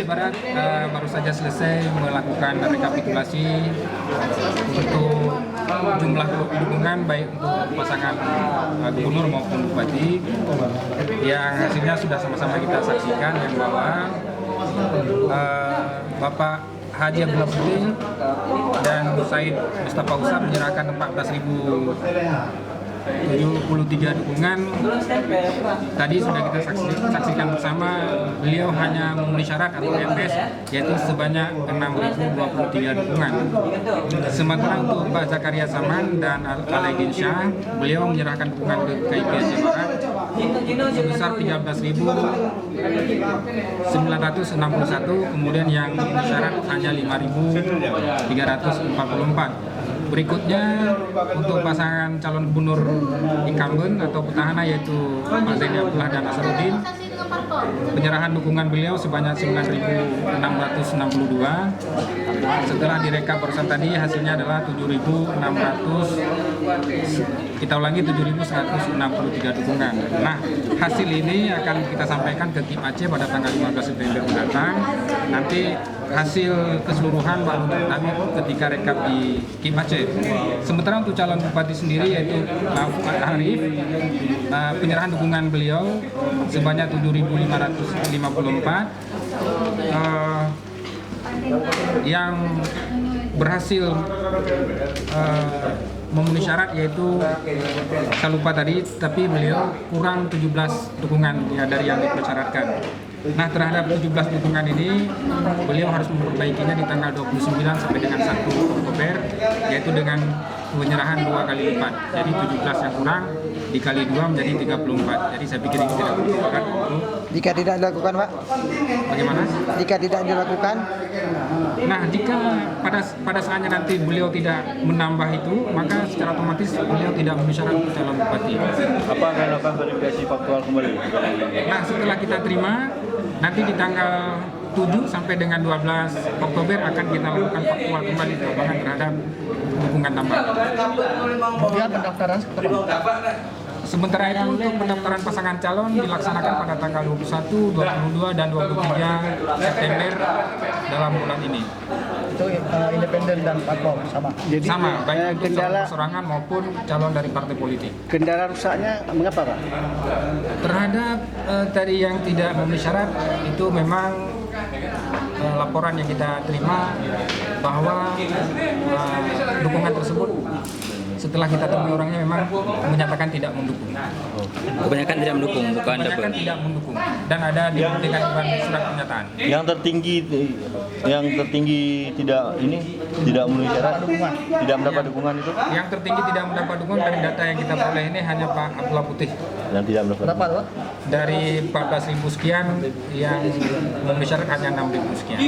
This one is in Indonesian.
Aceh Barat baru saja selesai melakukan rekapitulasi untuk jumlah dukungan baik untuk pasangan gubernur maupun bupati, yang hasilnya sudah sama-sama kita saksikan, yang bahwa Bapak Haji Abdullah Putih dan Said Mustafa Usam menyerahkan 14.073 dukungan. Tadi sudah kita saksikan bersama, beliau hanya memenuhi syarat atau MPS, yaitu sebanyak 6.023 dukungan. Sementara untuk Pak Zakaria Saman dan Alaidin Syah, beliau menyerahkan dukungan ke KIP Aceh Barat sebesar 13.961, kemudian yang memenuhi syarat hanya 5.344. Berikutnya untuk pasangan calon gubernur incumbent atau petahana yaitu Pak Zaini Abdullah dan Nasaruddin, penyerahan dukungan beliau sebanyak 9.662. Setelah direkap barusan tadi, hasilnya adalah 7.163 dukungan. Nah, hasil ini akan kita sampaikan ke KIP Aceh pada tanggal 15 September mendatang. Nanti hasil keseluruhan baru kami ketika rekap di KIP Aceh. Sementara untuk calon bupati sendiri yaitu Fuad Arif, penyerahan dukungan beliau sebanyak 7.554. Yang berhasil memenuhi syarat yaitu saya lupa tadi, tapi beliau kurang 17 dukungan ya dari yang dipersyaratkan. Nah, terhadap 17 dukungan ini beliau harus memperbaikinya di tanggal 29 sampai dengan 1 Oktober, yaitu dengan penyerahan 2 kali lipat. Jadi 17 yang kurang dikali 2 menjadi 34. Jadi saya pikir ini tidak berat untuk jika tidak dilakukan, Pak. Bagaimana? Jika tidak dilakukan, nah, jika pada saatnya nanti beliau tidak menambah itu, maka secara otomatis beliau tidak memenuhi syarat untuk calon bupati. Apa akan melakukan verifikasi faktual kembali? Nah, setelah kita terima, nanti di tanggal 7 sampai dengan 12 Oktober akan kita lakukan faktual kembali perubahan terhadap dukungan tambahan. kemudian pendaftaran Sementara itu untuk pendaftaran pasangan calon dilaksanakan pada tanggal 21, 22, dan 23 September dalam bulan ini. itu independen dan parpol sama. Jadi Sama, baik untuk calon kendala persorangan maupun calon dari partai politik. kendala rusaknya mengapa, Pak? Terhadap tadi yang tidak memenuhi syarat, itu memang laporan yang kita terima bahwa dukungan tersebut setelah kita temui orangnya memang menyatakan tidak mendukung. Kebanyakan tidak mendukung, bukan Kebanyakan tidak mendukung dan ada dibuktikan dengan surat pernyataan. Yang tertinggi tidak memenuhi syarat, tidak mendapat dukungan itu, Yang tertinggi tidak mendapat dukungan dari data yang kita peroleh ini hanya Pak Abdullah Putih. yang tidak mendapat. Berapa, Pak? Dari 14.000 sekian yang memenuhi syarat hanya 6.000 sekian.